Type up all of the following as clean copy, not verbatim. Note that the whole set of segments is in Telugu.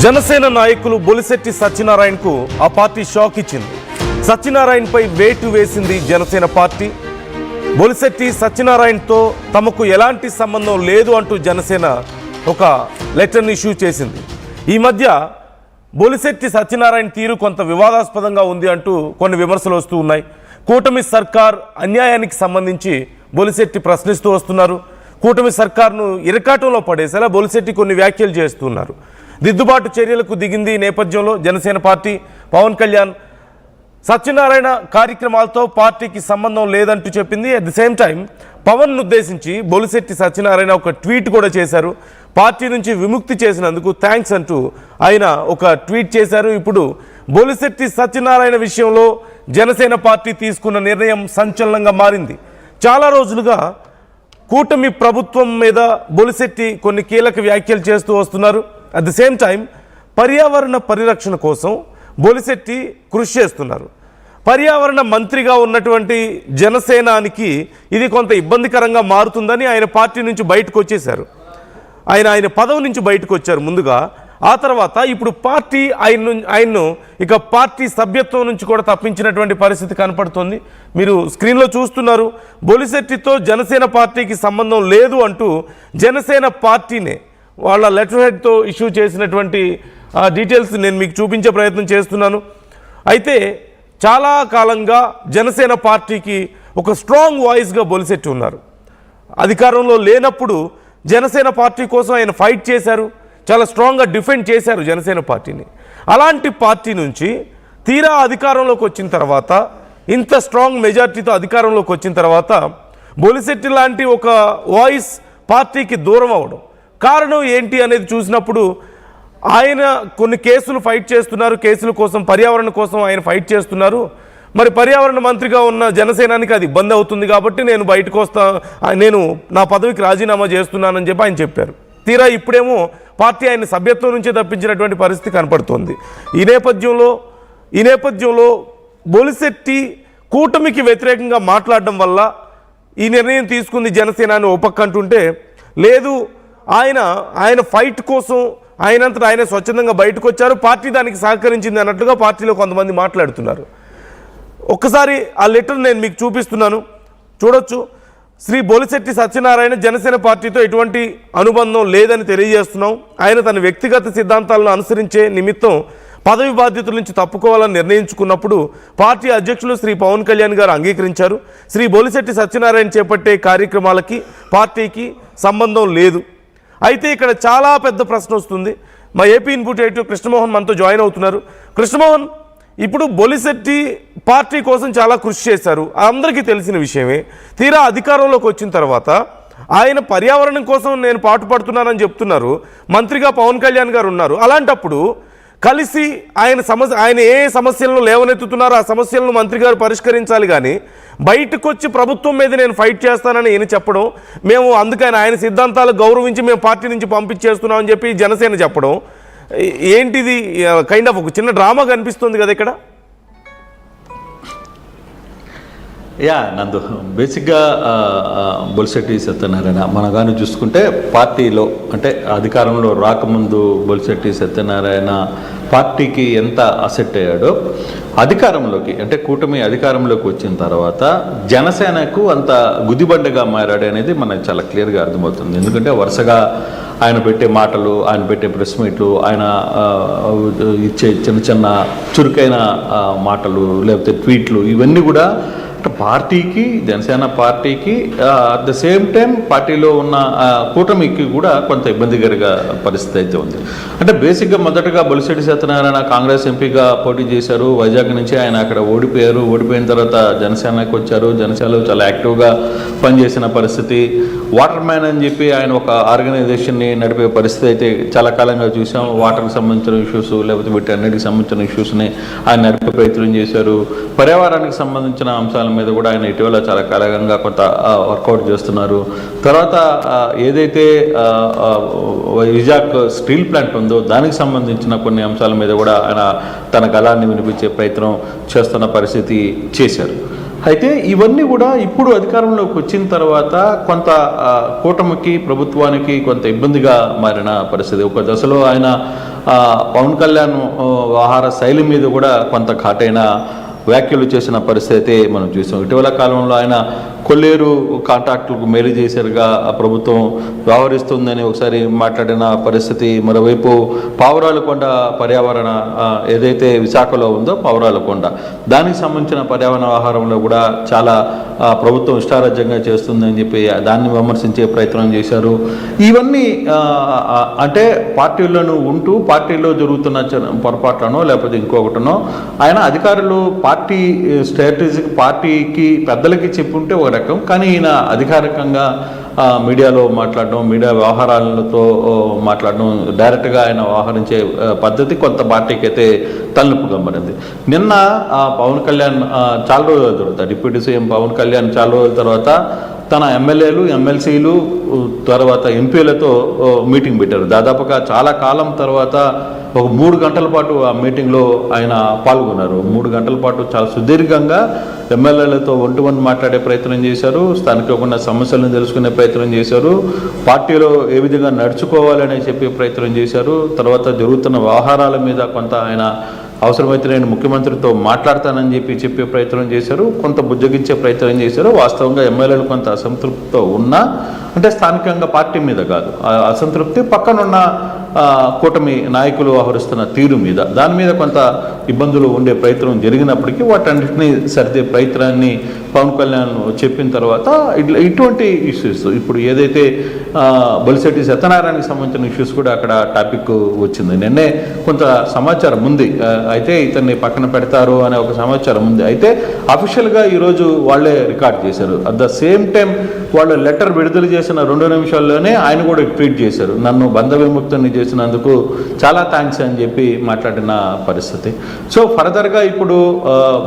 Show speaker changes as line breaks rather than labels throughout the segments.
జనసేన నాయకులు బొలిశెట్టి సత్యనారాయణకు ఆ పార్టీ షాక్ ఇచ్చింది. సత్యనారాయణపై వేటు వేసింది జనసేన పార్టీ. బొలిశెట్టి సత్యనారాయణతో తమకు ఎలాంటి సంబంధం లేదు అంటూ జనసేన ఒక లెటర్ని ఇష్యూ చేసింది. ఈ మధ్య బొలిశెట్టి సత్యనారాయణ తీరు కొంత వివాదాస్పదంగా ఉంది అంటూ కొన్ని విమర్శలు వస్తూ ఉన్నాయి. కూటమి సర్కార్ అన్యాయానికి సంబంధించి బొలిశెట్టి ప్రశ్నిస్తూ వస్తున్నారు. కూటమి సర్కార్ను ఇరకాటంలో పడేసేలా బొలిశెట్టి కొన్ని వ్యాఖ్యలు చేస్తున్నారు. దిద్దుబాటు చర్యలకు దిగింది. ఈ నేపథ్యంలో జనసేన పార్టీ పవన్ కళ్యాణ్ సత్యనారాయణ కార్యక్రమాలతో పార్టీకి సంబంధం లేదంటూ చెప్పింది. At the same time Pawan ఉద్దేశించి బొలిశెట్టి సత్యనారాయణ ఒక ట్వీట్ కూడా చేశారు. పార్టీ నుంచి విముక్తి చేసినందుకు థ్యాంక్స్ అంటూ ఆయన ఒక ట్వీట్ చేశారు. ఇప్పుడు బొలిశెట్టి సత్యనారాయణ విషయంలో జనసేన పార్టీ తీసుకున్న నిర్ణయం సంచలనంగా మారింది. చాలా రోజులుగా కూటమి ప్రభుత్వం మీద బొలిశెట్టి కొన్ని కీలక వ్యాఖ్యలు చేస్తూ వస్తున్నారు. అట్ ది సేమ్ టైం పర్యావరణ పరిరక్షణ కోసం బొలిశెట్టి కృషి చేస్తున్నారు. పర్యావరణ మంత్రిగా ఉన్నటువంటి జనసేనానికి ఇది కొంత ఇబ్బందికరంగా మారుతుందని ఆయన పార్టీ నుంచి బయటకు వచ్చేశారు. ఆయన పదవి నుంచి బయటకు వచ్చారు ముందుగా. ఆ తర్వాత ఇప్పుడు పార్టీ ఆయన్ను ఇక పార్టీ సభ్యత్వం నుంచి కూడా తప్పించినటువంటి పరిస్థితి కనపడుతోంది. మీరు స్క్రీన్లో చూస్తున్నారు. బొలిశెట్టితో జనసేన పార్టీకి సంబంధం లేదు అంటూ జనసేన పార్టీనే వాళ్ళ లెటర్ హెడ్తో ఇష్యూ చేసినటువంటి డీటెయిల్స్ నేను మీకు చూపించే ప్రయత్నం చేస్తున్నాను. అయితే చాలా కాలంగా జనసేన పార్టీకి ఒక స్ట్రాంగ్ వాయిస్గా బొలిశెట్టి ఉన్నారు. అధికారంలో లేనప్పుడు జనసేన పార్టీ కోసం ఆయన ఫైట్ చేశారు. చాలా స్ట్రాంగ్గా డిఫెండ్ చేశారు జనసేన పార్టీని. అలాంటి పార్టీ నుంచి తీరా అధికారంలోకి వచ్చిన తర్వాత, ఇంత స్ట్రాంగ్ మెజార్టీతో అధికారంలోకి వచ్చిన తర్వాత బొలిశెట్టి లాంటి ఒక వాయిస్ పార్టీకి దూరం అవ్వడం కారణం ఏంటి అనేది చూసినప్పుడు ఆయన కొన్ని కేసులు ఫైట్ చేస్తున్నారు. కేసుల కోసం, పర్యావరణ కోసం ఆయన ఫైట్ చేస్తున్నారు. మరి పర్యావరణ మంత్రిగా ఉన్న జనసేనానికి అది ఇబ్బంది అవుతుంది కాబట్టి నేను బయటకు నేను నా పదవికి రాజీనామా చేస్తున్నానని చెప్పి ఆయన చెప్పారు. తీరా ఇప్పుడేమో పార్టీ ఆయన సభ్యత్వం నుంచి తప్పించినటువంటి పరిస్థితి కనపడుతోంది. ఈ నేపథ్యంలో బొలిశెట్టి కూటమికి వ్యతిరేకంగా మాట్లాడడం వల్ల ఈ నిర్ణయం తీసుకుంది జనసేన అని ఒపక్కంటుంటే, లేదు ఆయన ఫైట్ కోసం ఆయనంతటా ఆయన స్వచ్ఛందంగా బయటకు వచ్చారు, పార్టీ దానికి సహకరించింది అన్నట్లుగా పార్టీలో కొంతమంది మాట్లాడుతున్నారు. ఒక్కసారి ఆ లెటర్ నేను మీకు చూపిస్తున్నాను, చూడొచ్చు. శ్రీ బొలిశెట్టి సత్యనారాయణ జనసేన పార్టీతో ఎటువంటి అనుబంధం లేదని తెలియజేస్తున్నాం. ఆయన తన వ్యక్తిగత సిద్ధాంతాలను అనుసరించే నిమిత్తం పదవి బాధ్యతల నుంచి తప్పుకోవాలని నిర్ణయించుకున్నప్పుడు పార్టీ అధ్యక్షులు శ్రీ పవన్ కళ్యాణ్ గారు అంగీకరించారు. శ్రీ బొలిశెట్టి సత్యనారాయణ చేపట్టే కార్యక్రమాలకి పార్టీకి సంబంధం లేదు. అయితే ఇక్కడ చాలా పెద్ద ప్రశ్న వస్తుంది. మా ఏపీ ఇన్పుట్ ఎడిటర్ కృష్ణమోహన్ మనతో జాయిన్ అవుతున్నారు. కృష్ణమోహన్, ఇప్పుడు బొలిశెట్టి పార్టీ కోసం చాలా కృషి చేశారు, అందరికీ తెలిసిన విషయమే. తీరా అధికారంలోకి వచ్చిన తర్వాత ఆయన పర్యావరణం కోసం నేను పాటుపడుతున్నానని చెప్తున్నారు. మంత్రిగా పవన్ కళ్యాణ్ గారు ఉన్నారు. అలాంటప్పుడు కలిసి ఆయన ఏ సమస్యలను లేవనెత్తుతున్నారో ఆ సమస్యలను మంత్రి గారు పరిష్కరించాలి. కానీ బయటకు వచ్చి ప్రభుత్వం మీద నేను ఫైట్ చేస్తానని ఈయన చెప్పడం, మేము అందుకని ఆయన సిద్ధాంతాలు గౌరవించి మేము పార్టీ నుంచి పంపించేస్తున్నామని చెప్పి జనసేన చెప్పడం ఏంటిది? కైండ్ ఆఫ్ ఒక చిన్న డ్రామా కనిపిస్తుంది కదా ఇక్కడ.
నందు, బేసిక్గా బొలిశెట్టి సత్యనారాయణ మనం కానీ చూసుకుంటే పార్టీలో అంటే అధికారంలో రాకముందు బొలిశెట్టి సత్యనారాయణ పార్టీకి ఎంత అసెట్ అయ్యాడో అధికారంలోకి అంటే కూటమి అధికారంలోకి వచ్చిన తర్వాత జనసేనకు అంత గుదిబండగా మారాడు అనేది మనకు చాలా క్లియర్గా అర్థమవుతుంది. ఎందుకంటే వరుసగా ఆయన పెట్టే మాటలు, ఆయన పెట్టే ప్రెస్ మీట్లు, ఆయన ఇచ్చే చిన్న చురుకైన మాటలు లేకపోతే ట్వీట్లు, ఇవన్నీ కూడా పార్టీకి, జనసేన పార్టీకి అట్ ద సేమ్ టైం పార్టీలో ఉన్న కూటమికి కూడా కొంత ఇబ్బందికరంగా పరిస్థితి అయితే ఉంది. అంటే బేసిక్గా మొదటగా బొలిశెట్టి సత్యనారాయణ కాంగ్రెస్ ఎంపీగా పోటీ చేశారు. వైజాగ్ నుంచి ఆయన అక్కడ ఓడిపోయారు. ఓడిపోయిన తర్వాత జనసేనకి వచ్చారు. జనసేనలో చాలా యాక్టివ్గా పనిచేసిన పరిస్థితి. వాటర్ మ్యాన్ అని చెప్పి ఆయన ఒక ఆర్గనైజేషన్ని నడిపే పరిస్థితి అయితే చాలా కాలంగా చూసాం. వాటర్కి సంబంధించిన ఇష్యూస్ లేకపోతే వీటి అన్నిటికి సంబంధించిన ఇష్యూస్ని ఆయన నడిపే ప్రయత్నం చేశారు. పర్యావరణానికి సంబంధించిన అంశాల మీద కూడా ఆయన ఇటీవల చాలా కాలంగా కొంత వర్కౌట్ చేస్తున్నారు. తర్వాత ఏదైతే వైజాగ్ స్టీల్ ప్లాంట్ ఉందో దానికి సంబంధించిన కొన్ని అంశాల మీద కూడా ఆయన తన గళాన్ని వినిపించే ప్రయత్నం చేస్తున్న పరిస్థితి చేశారు. అయితే ఇవన్నీ కూడా ఇప్పుడు అధికారంలోకి వచ్చిన తర్వాత కొంత కూటమికి ప్రభుత్వానికి కొంత ఇబ్బందిగా మారిన పరిస్థితి. ఒక దశలో ఆయన పవన్ కళ్యాణ్ వ్యవహార శైలి మీద కూడా కొంత ఘాటైన వ్యాఖ్యలు చేసిన పరిస్థితి మనం చూసాం. ఇటీవల కాలంలో ఆయన కొల్లేరు కాంట్రాక్టులకు మేలు చేశారుగా ప్రభుత్వం వ్యవహరిస్తుందని ఒకసారి మాట్లాడిన పరిస్థితి. మరోవైపు పావురాలకొండ పర్యావరణ ఏదైతే విశాఖలో ఉందో పావురాలకొండ, దానికి సంబంధించిన పర్యావరణ వ్యవహారంలో కూడా చాలా ప్రభుత్వం ఇష్టారాజ్యంగా చేస్తుందని చెప్పి దాన్ని విమర్శించే ప్రయత్నం చేశారు. ఇవన్నీ అంటే పార్టీలను ఉంటూ పార్టీలో జరుగుతున్న పొరపాట్లనో లేకపోతే ఇంకొకటనో ఆయన అధికారులు పార్టీ స్ట్రాటజిక్ పార్టీకి పెద్దలకి చెప్పుంటే ఒక రకం, కానీ ఈయన అధికారికంగా మీడియాలో మాట్లాడడం, మీడియా వ్యవహారాలతో మాట్లాడడం, డైరెక్ట్గా ఆయన వ్యవహరించే పద్ధతి కొంత పార్టీకి అయితే తలనొప్పిగా మారింది. నిన్న పవన్ కళ్యాణ్ చాలా రోజుల తర్వాత, డిప్యూటీ సీఎం పవన్ కళ్యాణ్ చాలా రోజుల తర్వాత తన ఎమ్మెల్యేలు, ఎమ్మెల్సీలు, తర్వాత ఎంపీలతో మీటింగ్ పెట్టారు. దాదాపుగా చాలా కాలం తర్వాత ఒక 3 గంటల పాటు ఆ మీటింగ్లో ఆయన పాల్గొన్నారు. 3 గంటల పాటు చాలా సుదీర్ఘంగా ఎమ్మెల్యేలతో ఒంటి మాట్లాడే ప్రయత్నం చేశారు. స్థానికంగా ఉన్న సమస్యలను తెలుసుకునే ప్రయత్నం చేశారు. పార్టీలో ఏ విధంగా నడుచుకోవాలని చెప్పే ప్రయత్నం చేశారు. తర్వాత జరుగుతున్న వ్యవహారాల మీద కొంత ఆయన అవసరమైతే నేను ముఖ్యమంత్రితో మాట్లాడతానని చెప్పే ప్రయత్నం చేశారు. కొంత బుజ్జగించే ప్రయత్నం చేశారు. వాస్తవంగా ఎమ్మెల్యేలు కొంత అసంతృప్తితో ఉన్నా, అంటే స్థానికంగా పార్టీ మీద కాదు, అసంతృప్తి పక్కనున్న కూటమి నాయకులు వ్యవహరిస్తున్న తీరు మీద, దాని మీద కొంత ఇబ్బందులు ఉండే ప్రయత్నం జరిగినప్పటికీ వాటన్నిటినీ సరిదే ప్రయత్నాన్ని పవన్ కళ్యాణ్ చెప్పిన తర్వాత ఇటువంటి ఇష్యూస్, ఇప్పుడు ఏదైతే బొలిశెట్టి సత్యనారాయణకి సంబంధించిన ఇష్యూస్ కూడా అక్కడ టాపిక్ వచ్చింది. నిన్నే కొంత సమాచారం ఉంది, అయితే ఇతన్ని పక్కన పెడతారు అనే ఒక సమాచారం ఉంది. అయితే అఫీషియల్గా ఈరోజు వాళ్ళే రికార్డ్ చేశారు. అట్ ద సేమ్ టైం వాళ్ళు లెటర్ విడుదల చేసిన 2 నిమిషాల్లోనే ఆయన కూడా ట్వీట్ చేశారు, నన్ను బంధ విముక్తుని చేసినందుకు చాలా థ్యాంక్స్ అని చెప్పి మాట్లాడిన పరిస్థితి. సో ఫర్దర్గా ఇప్పుడు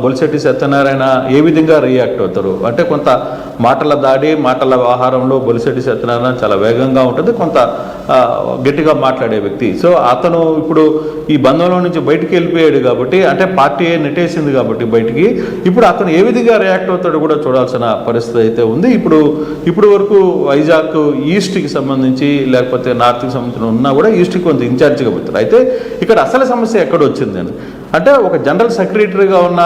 బొలిశెట్టి సత్యనారాయణ ఏ విధంగా రియాక్ట్ అవుతారు అంటే, కొంత మాటల దాడి, మాటల వ్యవహారంలో బొలిశెట్టి సత్యనారాయణ చాలా వేగంగా ఉంటుంది, కొంత గట్టిగా మాట్లాడే వ్యక్తి. సో అతను ఇప్పుడు ఈ బంధంలో నుంచి బయటికి వెళ్ళిపోయాడు కాబట్టి, అంటే పార్టీ నెట్టేసింది కాబట్టి బయటికి, ఇప్పుడు అతను ఏ విధంగా రియాక్ట్ అవుతాడో కూడా చూడాల్సిన పరిస్థితి అయితే ఉంది. ఇప్పుడు వరకు వైజాగ్ ఈస్ట్కి సంబంధించి లేకపోతే నార్త్కి సంబంధించిన ఉన్నా కూడా ఈస్ట్కి కొంత ఇన్ఛార్జిగా పెడతారు. అయితే ఇక్కడ అసలు సమస్య ఎక్కడ వచ్చిందని అంటే, ఒక జనరల్ సెక్రటరీగా ఉన్న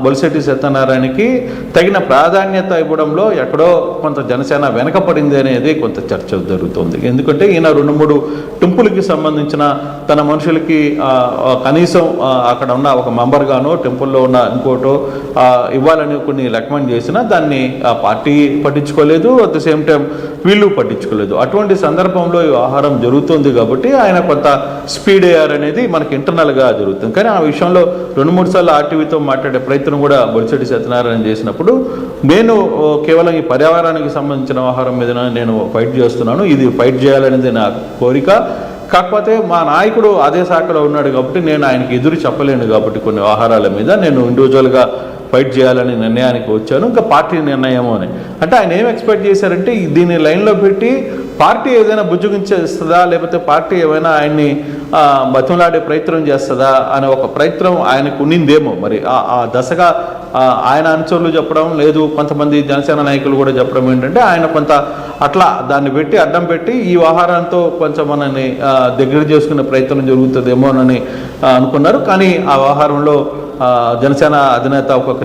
బొలిశెట్టి సత్యనారాయణకి తగిన ప్రాధాన్యత ఇవ్వడంలో ఎక్కడో కొంత జనసేన వెనకపడింది అనేది కొంత చర్చ జరుగుతుంది. ఎందుకంటే ఈయన 2-3 టెంపుల్కి సంబంధించిన తన మనుషులకి కనీసం అక్కడ ఉన్న ఒక మెంబర్గానో టెంపుల్లో ఉన్న ఇంకోటో ఇవ్వాలని కొన్ని రికమెండ్ చేసినా దాన్ని పార్టీ పట్టించుకోలేదు, అట్ ద సేమ్ టైం వీళ్ళు పట్టించుకోలేదు. అటువంటి సందర్భంలో ఈ వ్యవహారం జరుగుతుంది కాబట్టి ఆయన కొంత స్పీడ్ అయ్యారు అనేది మనకి ఇంటర్నల్గా జరుగుతుంది. కానీ ఆ విషయంలో 2-3 సార్లు ఆర్టీవీతో మాట్లాడే ప్రయత్నం కూడా బొలిశెట్టి సత్యనారాయణ చేసినప్పుడు, నేను కేవలం ఈ పర్యావరణానికి సంబంధించిన వ్యవహారం మీద నేను ఫైట్ చేస్తున్నాను, ఇది ఫైట్ చేయాలనేది నా కోరిక, కాకపోతే మా నాయకుడు అదే శాఖలో ఉన్నాడు కాబట్టి నేను ఆయనకి ఎదురు చెప్పలేను కాబట్టి కొన్ని వ్యవహారాల మీద నేను ఇండివిజువల్గా ఫైట్ చేయాలని నిర్ణయానికి వచ్చాను, ఇంకా పార్టీ నిర్ణయము అని. అంటే ఆయన ఏం ఎక్స్పెక్ట్ చేశారంటే, దీన్ని లైన్లో పెట్టి పార్టీ ఏదైనా బుజ్జగించేస్తుందా, లేకపోతే పార్టీ ఏమైనా ఆయన్ని బతిమలాడే ప్రయత్నం చేస్తుందా అనే ఒక ప్రయత్నం ఆయనకు ఉన్నిందేమో. మరి ఆ దశగా ఆయన అనుచరులు చెప్పడం లేదు, కొంతమంది జనసేన నాయకులు కూడా చెప్పడం ఏంటంటే, ఆయన కొంత అట్లా దాన్ని పెట్టి అడ్డం పెట్టి ఈ వ్యవహారంతో కొంచెం మనల్ని దగ్గర చేసుకునే ప్రయత్నం జరుగుతుందేమోనని అనుకున్నారు. కానీ ఆ వ్యవహారంలో జనసేన అధినేత ఒక్కొక్క